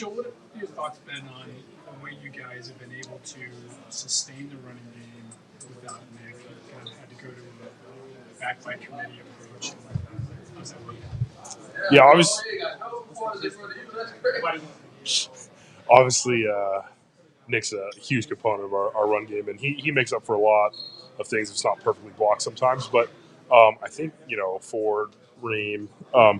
Joe, what have your thoughts been on the way you guys have been able to sustain the running game without Nick? You kind of had to go to a backfight committee approach. How's that working? Yeah, obviously Nick's a huge component of our run game, and he makes up for a lot of things. It's not perfectly blocked sometimes, but I think, Ford, Reem,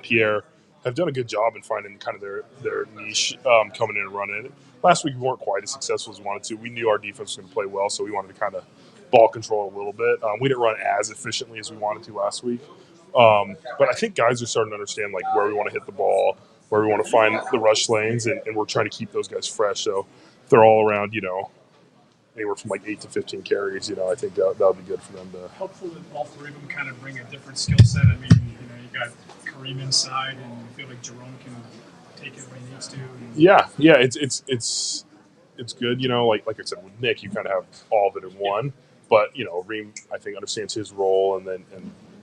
Pierre have done a good job in finding kind of their niche coming in and running it. Last week we weren't quite as successful as we wanted to. We knew our defense was going to play well, so we wanted to kind of ball control a little bit. We didn't run as efficiently as we wanted to last week. But I think guys are starting to understand where we want to hit the ball, where we want to find the rush lanes, and we're trying to keep those guys fresh. So if they're all around, anywhere from 8 to 15 carries, I think that would be good for them to. Helpful that all three of them kind of bring a different skill set. I mean, you got Kareem inside, and you feel like Jerome can take it when he needs to. Yeah, it's good. Like I said, with Nick, you kind of have all of it in one. But Reem, I think, understands his role, and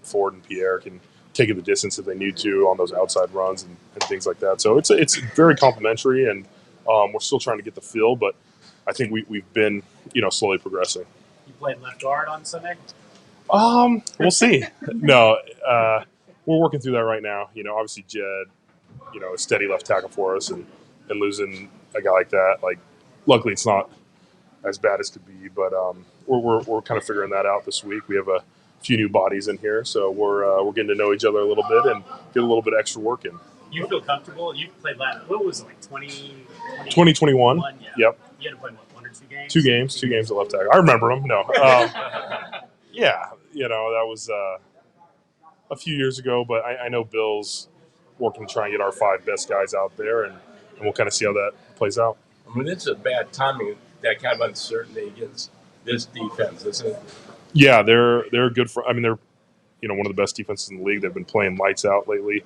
Ford and Pierre can take it the distance if they need to on those outside runs and things like that. So it's very complimentary, and we're still trying to get the feel, but I think we've been slowly progressing. You played left guard on Sunday? We'll see. No, we're working through that right now. Obviously Jed, a steady left tackle for us, and losing a guy like that, luckily it's not as bad as could be, but we're kind of figuring that out this week. We have a few new bodies in here, so we're getting to know each other a little bit and get a little bit extra work in. You feel comfortable? You played last, what was it, 2021? Yeah. Yep. You had to play, 1 or 2 games? Two games at left tackle. I remember them. No. Yeah, that was a few years ago, but I know Bill's working to try and get our 5 best guys out there, and we'll kind of see how that plays out. I mean, it's a bad timing, that kind of uncertainty against this defense, isn't it? Yeah, they're good for. I mean, they're one of the best defenses in the league. They've been playing lights out lately.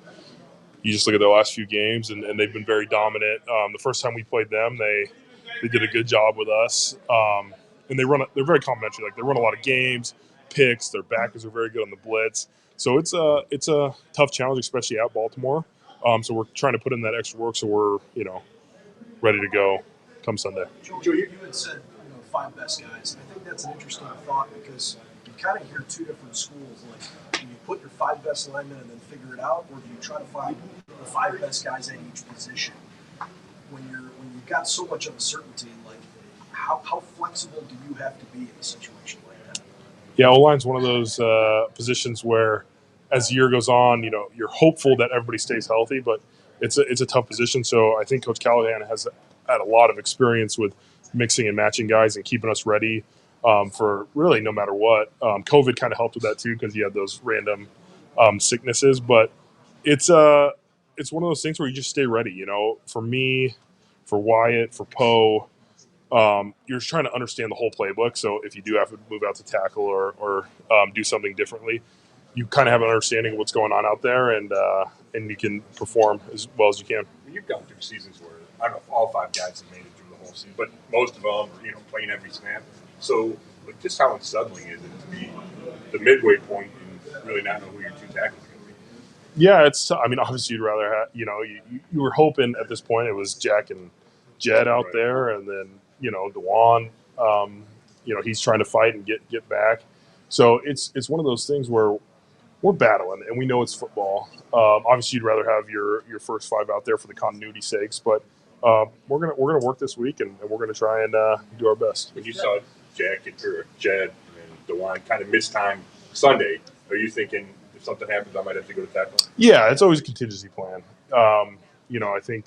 You just look at their last few games, and they've been very dominant. The first time we played them, they did a good job with us, and they're very complimentary. They run a lot of games, picks. Their backers are very good on the blitz. So it's a tough challenge, especially at Baltimore. So we're trying to put in that extra work, so we're ready to go come Sunday. Joe, you had said 5 best guys. I think that's an interesting thought because you kind of hear 2 different schools. Do you put your 5 best linemen and then figure it out, or do you try to find the 5 best guys at each position? When you've got so much uncertainty, how flexible do you have to be in a situation like that? Yeah, O-line's one of those positions where, as the year goes on, you're hopeful that everybody stays healthy, but it's a tough position. So I think Coach Callahan has had a lot of experience with mixing and matching guys and keeping us ready for really no matter what. COVID kind of helped with that too because you had those random sicknesses. But it's one of those things where you just stay ready. For me, for Wyatt, for Poe, you're just trying to understand the whole playbook. So if you do have to move out to tackle or do something differently, you kind of have an understanding of what's going on out there, and you can perform as well as you can. You've gone through seasons where I don't know if all 5 guys have made it through the whole season, but most of them are playing every snap. So just how unsettling is it to be the midway point and really not know who your 2 tackles are going to be? Yeah, obviously you'd rather have you were hoping at this point it was Jack and Jed out there, and then DeJuan, he's trying to fight and get back. So it's one of those things where we're battling, and we know it's football. Obviously, you'd rather have your first 5 out there for the continuity sakes, but we're gonna work this week, and we're gonna try and do our best. When you saw Jed and DeJuan kind of miss time Sunday, are you thinking if something happens, I might have to go to tackle? Yeah, it's always a contingency plan. I think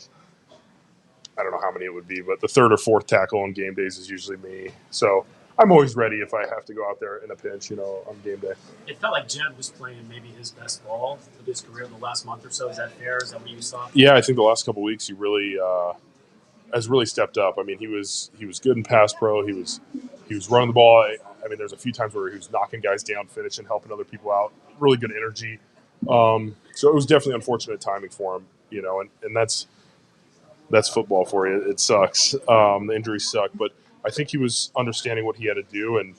I don't know how many it would be, but the 3rd or 4th tackle on game days is usually me. So I'm always ready if I have to go out there in a pinch, on game day. It felt like Jed was playing maybe his best ball of his career in the last month or so. Is that fair? Is that what you saw? Yeah, I think the last couple of weeks he really has really stepped up. I mean, he was good in pass pro. He was running the ball. I mean, there's a few times where he was knocking guys down, finishing, helping other people out. Really good energy. So it was definitely unfortunate timing for him, and that's football for you. It sucks. The injuries suck, but I think he was understanding what he had to do and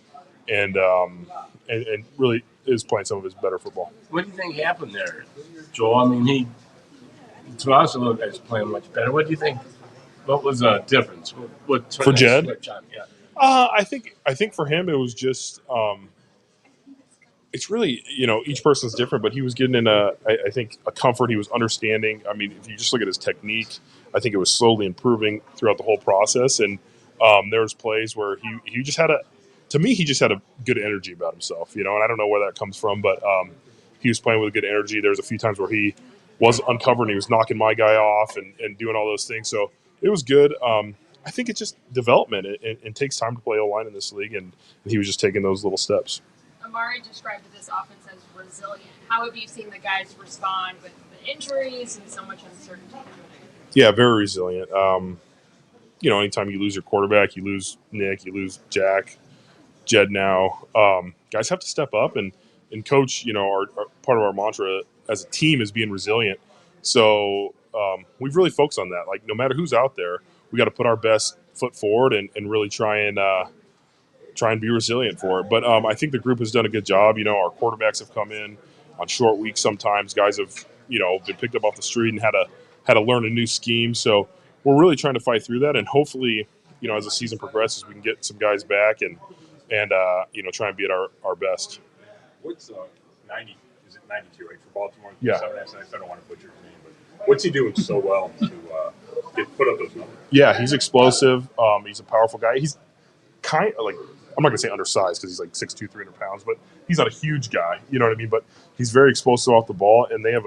really is playing some of his better football. What do you think happened there, Joel? I mean, to us, it looked like he's playing much better. What do you think What was the difference? What For Jed? switch on? Yeah. I think for him it was just it's really, each person's different, but he was getting in I think a comfort. He was understanding. I mean, if you just look at his technique, I think it was slowly improving throughout the whole process. And there was plays where he just had to me, he just had a good energy about himself, and I don't know where that comes from, but he was playing with good energy. There was a few times where he was uncovered and he was knocking my guy off and doing all those things. So it was good. I think it's just development. It takes time to play O-line in this league, and he was just taking those little steps. Amari described this offense as resilient. How have you seen the guys respond with the injuries and so much uncertainty? Yeah, very resilient. Anytime you lose your quarterback, you lose Nick, you lose Jack, Jed now, guys have to step up and coach. Our part of our mantra as a team is being resilient. So we've really focused on that. Like, no matter who's out there, we got to put our best foot forward and really try and be resilient for it. But I think the group has done a good job. Our quarterbacks have come in on short weeks sometimes. Guys have, been picked up off the street and had to learn a new scheme. So we're really trying to fight through that. And hopefully, as the season progresses, we can get some guys back and try and be at our best. What's 90? Is it 92, right, for Baltimore? Yeah. I don't want to butcher his name, but what's he doing so well to put up those numbers? Yeah, he's explosive. He's a powerful guy. He's kind of like, I'm not going to say undersized because he's like 6'2", 300 pounds, but he's not a huge guy. You know what I mean? But he's very explosive off the ball, and they have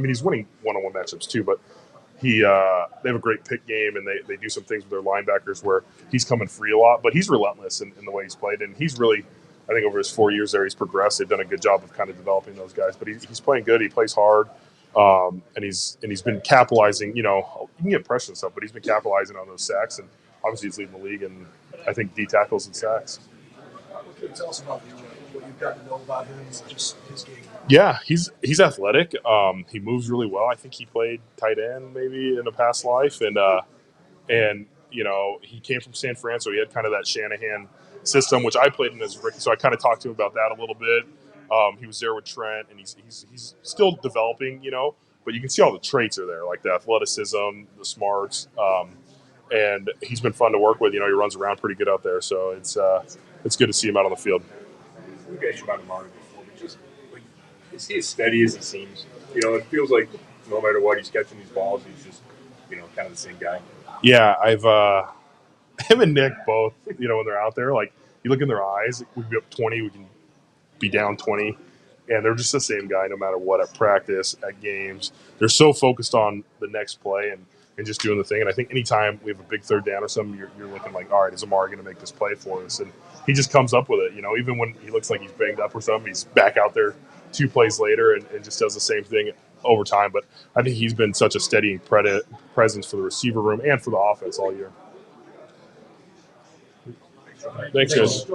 he's winning one-on-one matchups too, but they have a great pick game, and they do some things with their linebackers where he's coming free a lot, but he's relentless in the way he's played, and he's really, I think over his 4 years there, he's progressed. They've done a good job of kind of developing those guys, but he's playing good. He plays hard, and he's been capitalizing. You can get pressure and stuff, but he's been capitalizing on those sacks, and obviously he's leading the league, and I think D tackles and sacks. What can you tell us about what you've got to know about him and just his game? Yeah, he's athletic. He moves really well. I think he played tight end maybe in a past life, and he came from San Fran, so he had kind of that Shanahan system, which I played in as a rookie. So I kind of talked to him about that a little bit. He was there with Trent, and he's still developing, but you can see all the traits are there, like the athleticism, the smarts, and he's been fun to work with. He runs around pretty good out there, so it's good to see him out on the field. We got you about Amari before, but just is he as steady as he seems? It feels like no matter what, he's catching these balls. He's just kind of the same guy. Yeah, I've him and Nick both. When they're out there, like you look in their eyes, we can be up 20, we can be down 20, and they're just the same guy no matter what. At practice, at games, they're so focused on the next play and just doing the thing. And I think anytime we have a big third down or something, you're looking like, all right, is Amari going to make this play for us? And he just comes up with it. Even when he looks like he's banged up or something, he's back out there 2 plays later and just does the same thing over time. But I think he's been such a steady presence for the receiver room and for the offense all year. Thanks, guys.